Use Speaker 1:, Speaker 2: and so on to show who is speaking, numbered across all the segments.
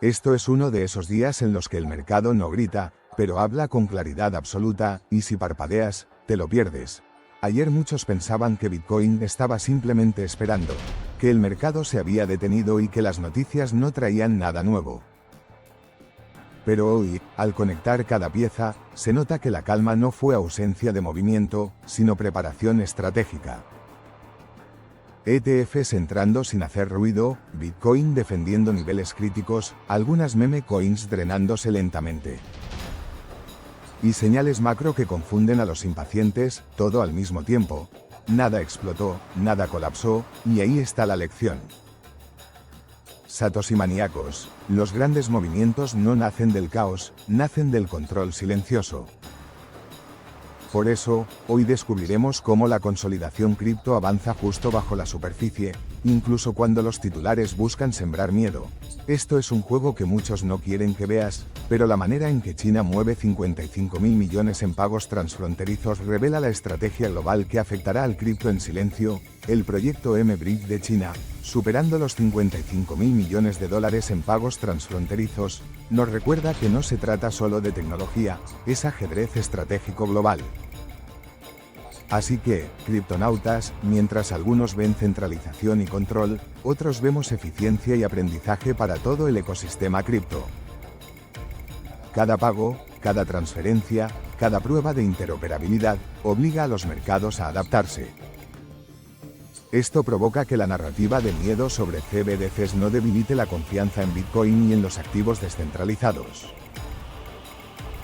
Speaker 1: Esto es uno de esos días en los que el mercado no grita, pero habla con claridad absoluta, y si parpadeas, te lo pierdes. Ayer muchos pensaban que Bitcoin estaba simplemente esperando, que el mercado se había detenido y que las noticias no traían nada nuevo. Pero hoy, al conectar cada pieza, se nota que la calma no fue ausencia de movimiento, sino preparación estratégica. ETFs entrando sin hacer ruido, Bitcoin defendiendo niveles críticos, algunas meme coins drenándose lentamente. Y señales macro que confunden a los impacientes, todo al mismo tiempo. Nada explotó, nada colapsó, y ahí está la lección. Satoshi maníacos, los grandes movimientos no nacen del caos, nacen del control silencioso. Por eso, hoy descubriremos cómo la consolidación cripto avanza justo bajo la superficie, incluso cuando los titulares buscan sembrar miedo. Esto es un juego que muchos no quieren que veas, pero la manera en que China mueve 55.000 millones en pagos transfronterizos revela la estrategia global que afectará al cripto en silencio. El proyecto M-Bridge de China, superando los 55.000 millones de dólares en pagos transfronterizos, nos recuerda que no se trata solo de tecnología, es ajedrez estratégico global. Así que, criptonautas, mientras algunos ven centralización y control, otros vemos eficiencia y aprendizaje para todo el ecosistema cripto. Cada pago, cada transferencia, cada prueba de interoperabilidad, obliga a los mercados a adaptarse. Esto provoca que la narrativa de miedo sobre CBDCs no debilite la confianza en Bitcoin y en los activos descentralizados.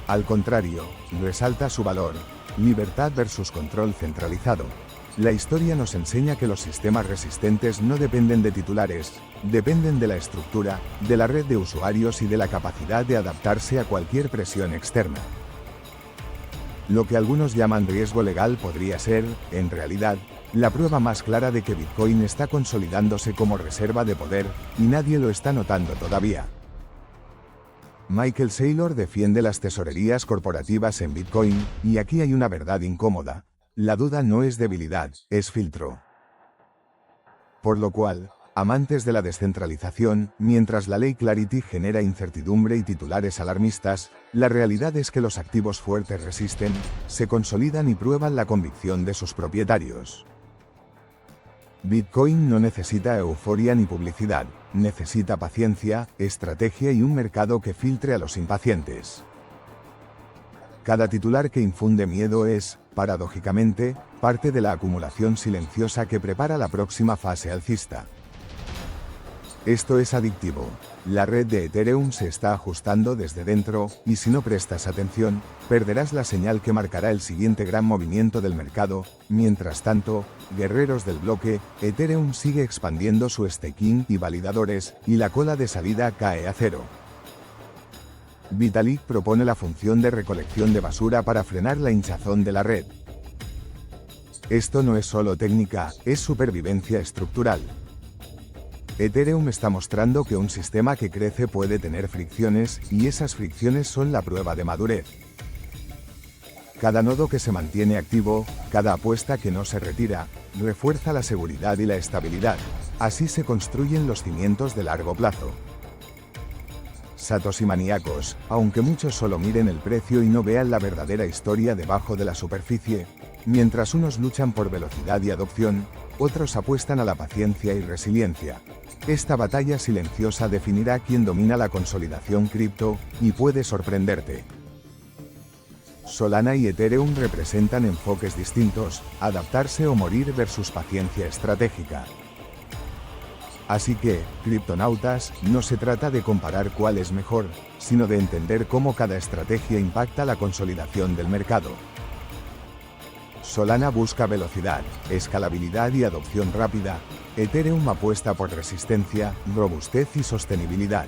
Speaker 1: Al contrario, resalta su valor, libertad versus control centralizado. La historia nos enseña que los sistemas resistentes no dependen de titulares, dependen de la estructura, de la red de usuarios y de la capacidad de adaptarse a cualquier presión externa. Lo que algunos llaman riesgo legal podría ser, en realidad, la prueba más clara de que Bitcoin está consolidándose como reserva de poder, y nadie lo está notando todavía. Michael Saylor defiende las tesorerías corporativas en Bitcoin, y aquí hay una verdad incómoda. La duda no es debilidad, es filtro. Por lo cual, amantes de la descentralización, mientras la ley Clarity genera incertidumbre y titulares alarmistas, la realidad es que los activos fuertes resisten, se consolidan y prueban la convicción de sus propietarios. Bitcoin no necesita euforia ni publicidad, necesita paciencia, estrategia y un mercado que filtre a los impacientes. Cada titular que infunde miedo es, paradójicamente, parte de la acumulación silenciosa que prepara la próxima fase alcista. Esto es adictivo. La red de Ethereum se está ajustando desde dentro, y si no prestas atención, perderás la señal que marcará el siguiente gran movimiento del mercado. Mientras tanto, guerreros del bloque, Ethereum sigue expandiendo su staking y validadores, y la cola de salida cae a cero. Vitalik propone la función de recolección de basura para frenar la hinchazón de la red. Esto no es solo técnica, es supervivencia estructural. Ethereum está mostrando que un sistema que crece puede tener fricciones, y esas fricciones son la prueba de madurez. Cada nodo que se mantiene activo, cada apuesta que no se retira, refuerza la seguridad y la estabilidad. Así se construyen los cimientos de largo plazo. Satoshi maníacos, aunque muchos solo miren el precio y no vean la verdadera historia debajo de la superficie, mientras unos luchan por velocidad y adopción, otros apuestan a la paciencia y resiliencia. Esta batalla silenciosa definirá quién domina la consolidación cripto, y puede sorprenderte. Solana y Ethereum representan enfoques distintos, adaptarse o morir versus paciencia estratégica. Así que, criptonautas, no se trata de comparar cuál es mejor, sino de entender cómo cada estrategia impacta la consolidación del mercado. Solana busca velocidad, escalabilidad y adopción rápida. Ethereum apuesta por resistencia, robustez y sostenibilidad.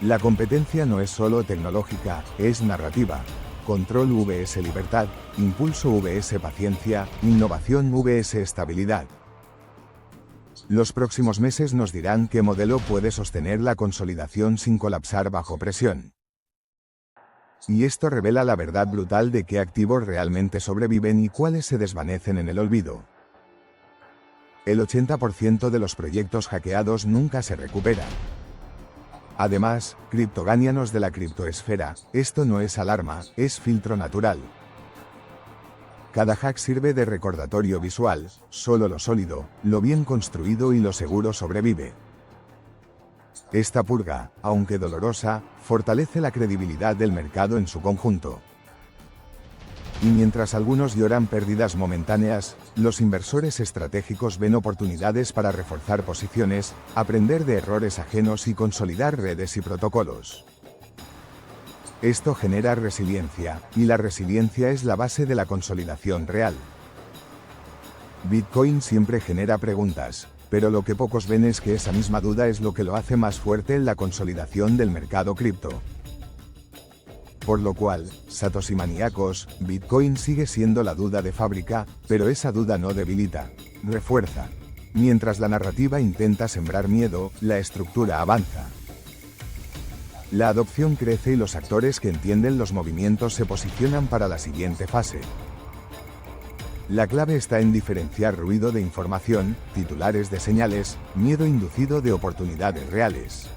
Speaker 1: La competencia no es solo tecnológica, es narrativa. Control vs libertad, impulso vs paciencia, innovación vs estabilidad. Los próximos meses nos dirán qué modelo puede sostener la consolidación sin colapsar bajo presión. Y esto revela la verdad brutal de qué activos realmente sobreviven y cuáles se desvanecen en el olvido. El 80% de los proyectos hackeados nunca se recuperan. Además, criptoganianos de la criptoesfera, esto no es alarma, es filtro natural. Cada hack sirve de recordatorio visual, solo lo sólido, lo bien construido y lo seguro sobrevive. Esta purga, aunque dolorosa, fortalece la credibilidad del mercado en su conjunto. Y mientras algunos lloran pérdidas momentáneas, los inversores estratégicos ven oportunidades para reforzar posiciones, aprender de errores ajenos y consolidar redes y protocolos. Esto genera resiliencia, y la resiliencia es la base de la consolidación real. Bitcoin siempre genera preguntas, pero lo que pocos ven es que esa misma duda es lo que lo hace más fuerte en la consolidación del mercado cripto. Por lo cual, Satoshi maníacos, Bitcoin sigue siendo la duda de fábrica, pero esa duda no debilita, refuerza. Mientras la narrativa intenta sembrar miedo, la estructura avanza. La adopción crece y los actores que entienden los movimientos se posicionan para la siguiente fase. La clave está en diferenciar ruido de información, titulares de señales, miedo inducido de oportunidades reales.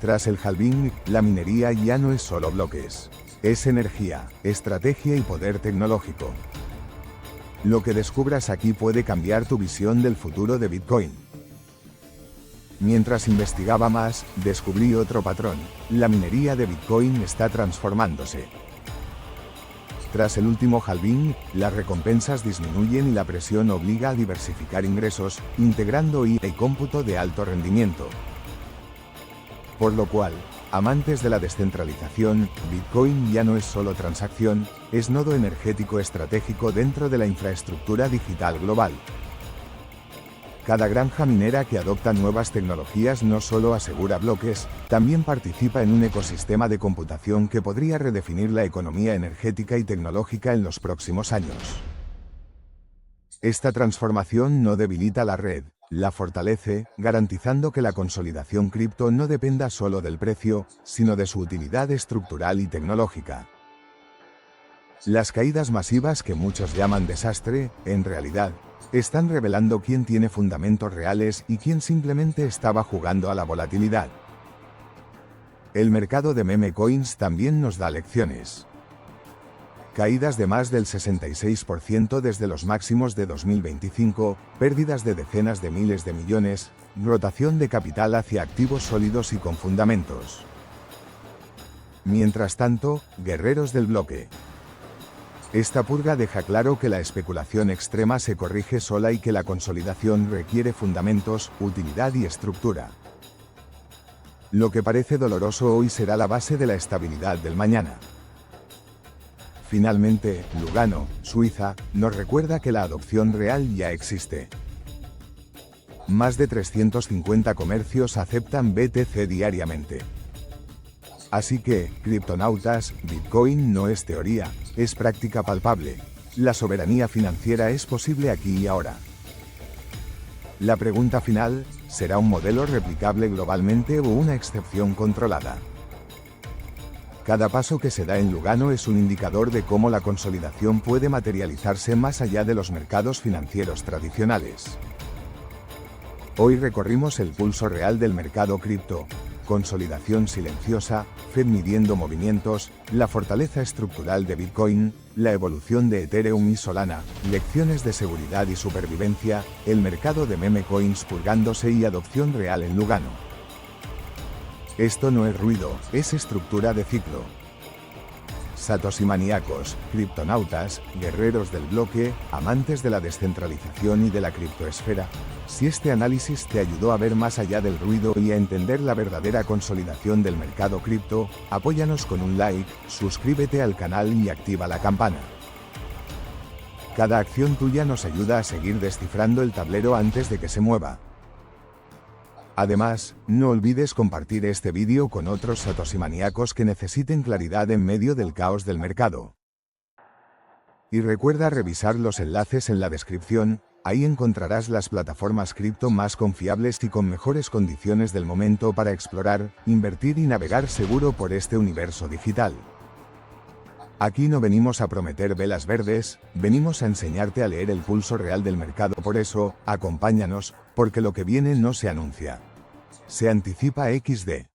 Speaker 1: Tras el halving, la minería ya no es solo bloques. Es energía, estrategia y poder tecnológico. Lo que descubras aquí puede cambiar tu visión del futuro de Bitcoin. Mientras investigaba más, descubrí otro patrón. La minería de Bitcoin está transformándose. Tras el último halving, las recompensas disminuyen y la presión obliga a diversificar ingresos, integrando IA y cómputo de alto rendimiento. Por lo cual, amantes de la descentralización, Bitcoin ya no es solo transacción, es nodo energético estratégico dentro de la infraestructura digital global. Cada granja minera que adopta nuevas tecnologías no solo asegura bloques, también participa en un ecosistema de computación que podría redefinir la economía energética y tecnológica en los próximos años. Esta transformación no debilita la red, la fortalece, garantizando que la consolidación cripto no dependa solo del precio, sino de su utilidad estructural y tecnológica. Las caídas masivas que muchos llaman desastre, en realidad, están revelando quién tiene fundamentos reales y quién simplemente estaba jugando a la volatilidad. El mercado de meme coins también nos da lecciones. Caídas de más del 66% desde los máximos de 2025, pérdidas de decenas de miles de millones, rotación de capital hacia activos sólidos y con fundamentos. Mientras tanto, guerreros del bloque. Esta purga deja claro que la especulación extrema se corrige sola y que la consolidación requiere fundamentos, utilidad y estructura. Lo que parece doloroso hoy será la base de la estabilidad del mañana. Finalmente, Lugano, Suiza, nos recuerda que la adopción real ya existe. Más de 350 comercios aceptan BTC diariamente. Así que, criptonautas, Bitcoin no es teoría, es práctica palpable. La soberanía financiera es posible aquí y ahora. La pregunta final, ¿será un modelo replicable globalmente o una excepción controlada? Cada paso que se da en Lugano es un indicador de cómo la consolidación puede materializarse más allá de los mercados financieros tradicionales. Hoy recorrimos el pulso real del mercado cripto, consolidación silenciosa, Fed midiendo movimientos, la fortaleza estructural de Bitcoin, la evolución de Ethereum y Solana, lecciones de seguridad y supervivencia, el mercado de meme coins purgándose y adopción real en Lugano. Esto no es ruido, es estructura de ciclo. Satoshi maníacos, criptonautas, guerreros del bloque, amantes de la descentralización y de la criptoesfera. Si este análisis te ayudó a ver más allá del ruido y a entender la verdadera consolidación del mercado cripto, apóyanos con un like, suscríbete al canal y activa la campana. Cada acción tuya nos ayuda a seguir descifrando el tablero antes de que se mueva. Además, no olvides compartir este vídeo con otros Satoshi maníacos que necesiten claridad en medio del caos del mercado. Y recuerda revisar los enlaces en la descripción, Ahí encontrarás las plataformas cripto más confiables y con mejores condiciones del momento para explorar, invertir y navegar seguro por este universo digital. Aquí no venimos a prometer velas verdes, venimos a enseñarte a leer el pulso real del mercado. Por eso, acompáñanos, porque lo que viene no se anuncia. Se anticipa XD.